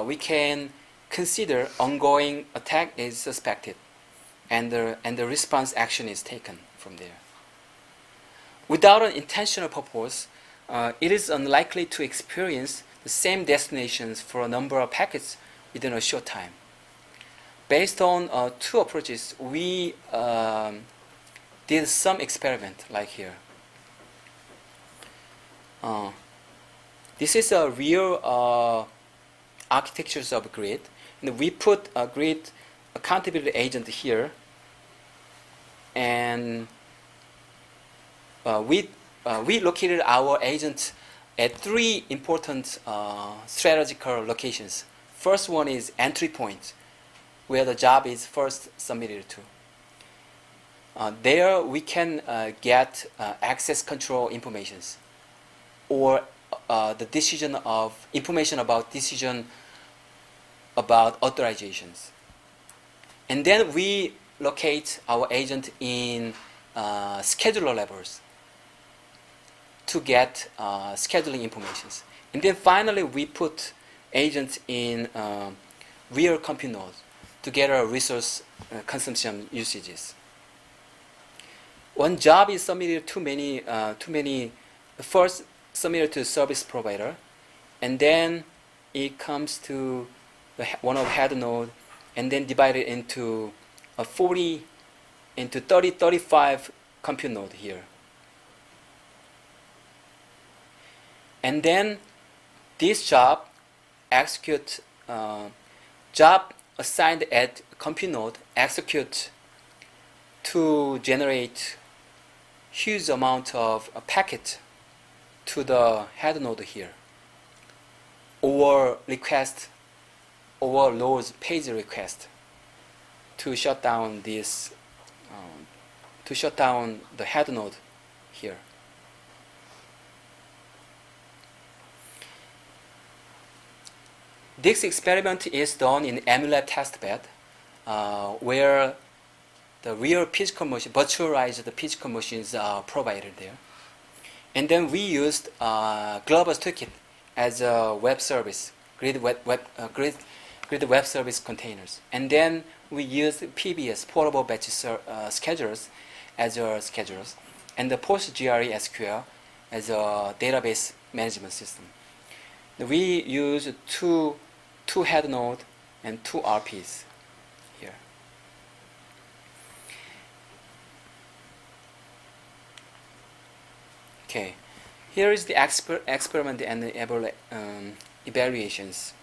we can consider ongoing attack is suspected, and the response action is taken from there. Without an intentional purpose, it is unlikely to experience the same destinations for a number of packets within a short time. Based on two approaches, we did some experiment like here. This is a real architectures of grid. And we put a grid accountability agent here, and we located our agent at three important strategical locations. First one is entry point, where the job is first submitted to. There we can get access control informations, or the decision of information about decision about authorizations. And then we locate our agent in scheduler levels to get scheduling informations. And then finally we put agents in real compute nodes to get our resource consumption usages. One job is submitted too many first submitted to service provider, and then it comes to one of head node, and then divided into 40 into 30 35 compute node here. And then this job execute job assigned at compute node execute to generate huge amount of a packet to the head node here, or request overloads page request to shut down this to shut down the head node here. This experiment is done in MLab testbed, where the real physical machine, virtualized physical machines are provided there. And then we used Global's Toolkit as a web service, grid web service containers. And then we used PBS, portable batch schedulers, as our schedulers, and the PostgRE SQL as a database management system. We use two head node and two RPs here. Okay, here is the experiment and the evaluations.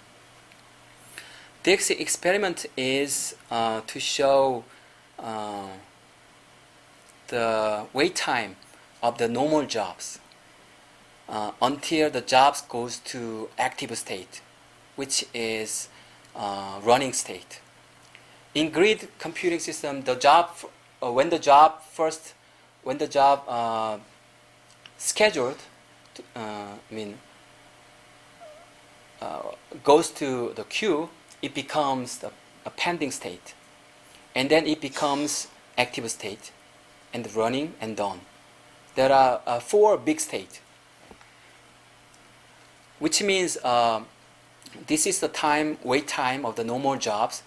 This experiment is to show the wait time of the normal jobs until the jobs goes to active state, which is running state. In grid computing system, the job when the job scheduled goes to the queue, it becomes a pending state, and then it becomes active state, and running and done. There are 4 big states, which means this is the wait time of the normal jobs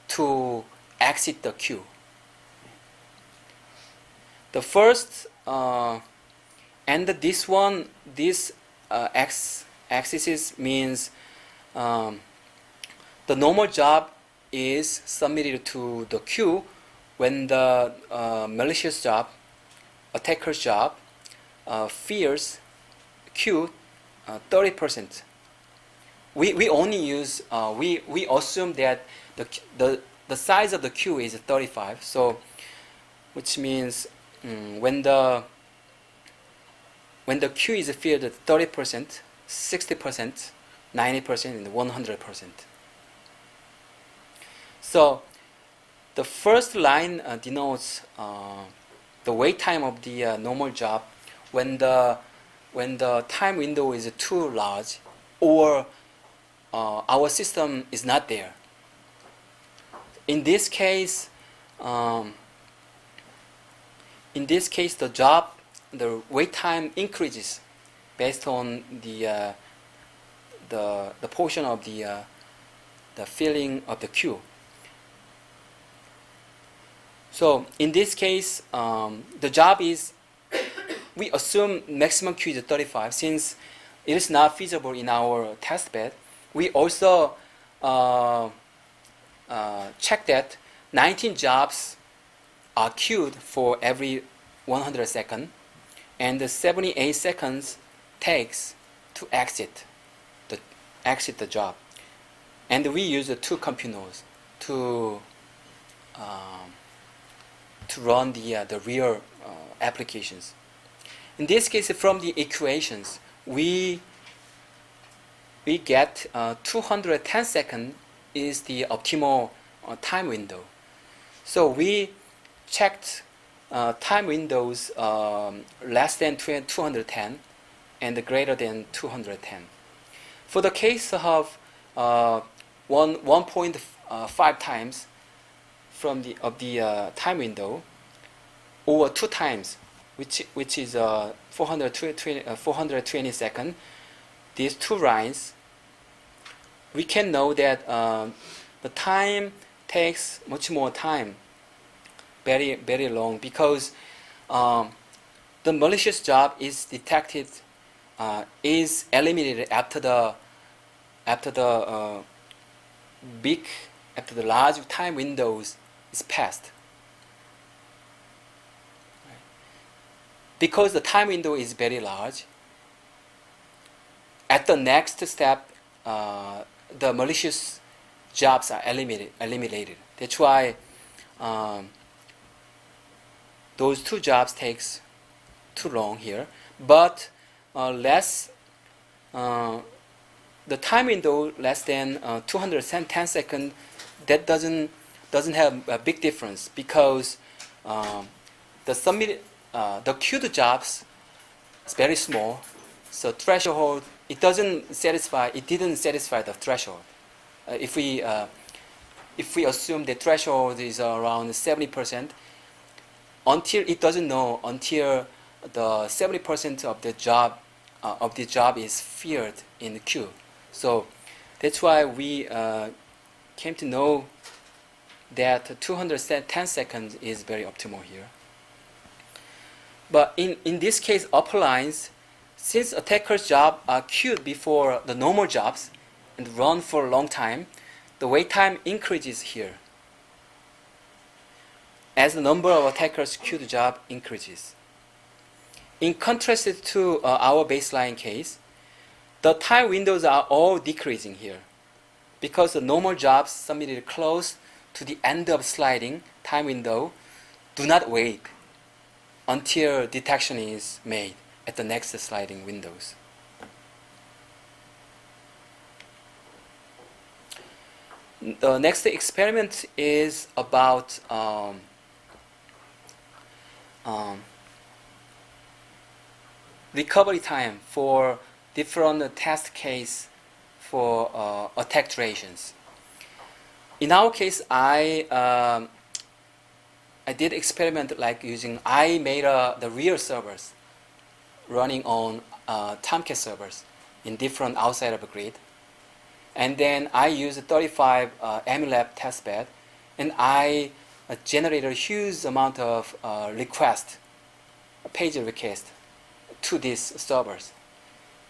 to exit the queue. The first and this x-axis means the normal job is submitted to the queue when the malicious job, attacker's job, fears queue 30%. We only use we assume that the size of the queue is 35. So, which means when the queue is filled at 30%, 60%, 90%, and 100%. So the first line denotes the wait time of the normal job when the time window is too large, or our system is not there. In this case, the wait time increases based on the the portion of the filling of the queue. So in this case, the job is, we assume maximum queue is 35. Since it is not feasible in our test bed, we also check that 19 jobs are queued for every 100 seconds, and the 78 seconds takes to exit the job. And we use the two compute nodes to run the real applications. In this case, from the equations, we get 210 seconds is the optimal time window. So we checked time windows less than 210 and greater than 210. For the case of 1.5 times from the time window, or 2 times, which is 420 seconds, these two lines, we can know that the time takes much more time, very, very long, because the malicious job is detected, is eliminated after the large time windows is passed. Because the time window is very large, at the next step, the malicious jobs are eliminated. That's why those two jobs takes too long here. But the time window less than 210 seconds, that doesn't have a big difference, because the queued jobs is very small, so threshold, it didn't satisfy the threshold. If we assume the threshold is around 70%, until it doesn't know until the 70% of the job is filled in the queue. So that's why we came to know that 210 seconds is very optimal here. But in this case, upper lines, since attacker's jobs are queued before the normal jobs and run for a long time, the wait time increases here as the number of attackers' queued job increases. In contrast to our baseline case, the time windows are all decreasing here, because the normal jobs submitted close to the end of sliding time window do not wait until detection is made at the next sliding windows. The next experiment is about recovery time for different test case for attack durations. In our case, I did experiment like I made the real servers running on Tomcat servers in different outside of a grid. And then I used 35 Emulab testbed, and I generated a huge amount of page request to these servers.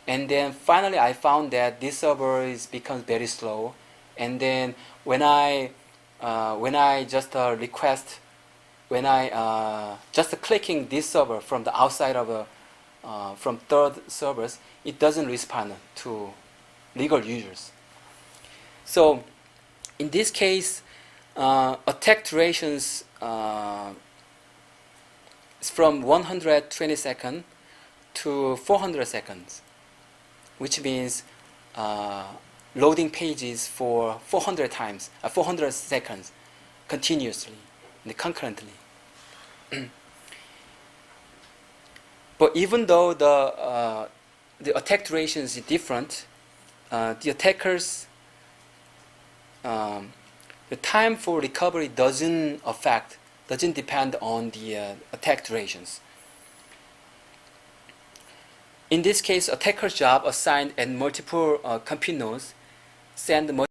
And then finally I found that this server becomes very slow. And then when I just clicking this server from the outside of from third servers, it doesn't respond to legal users. So in this case, attack durations is from 120 seconds to 400 seconds, which means loading pages for 400 seconds continuously and concurrently. But even though the attack duration is different, the attackers the time for recovery doesn't depend on the attack durations. In this case, attacker's job assigned at multiple compute nodes send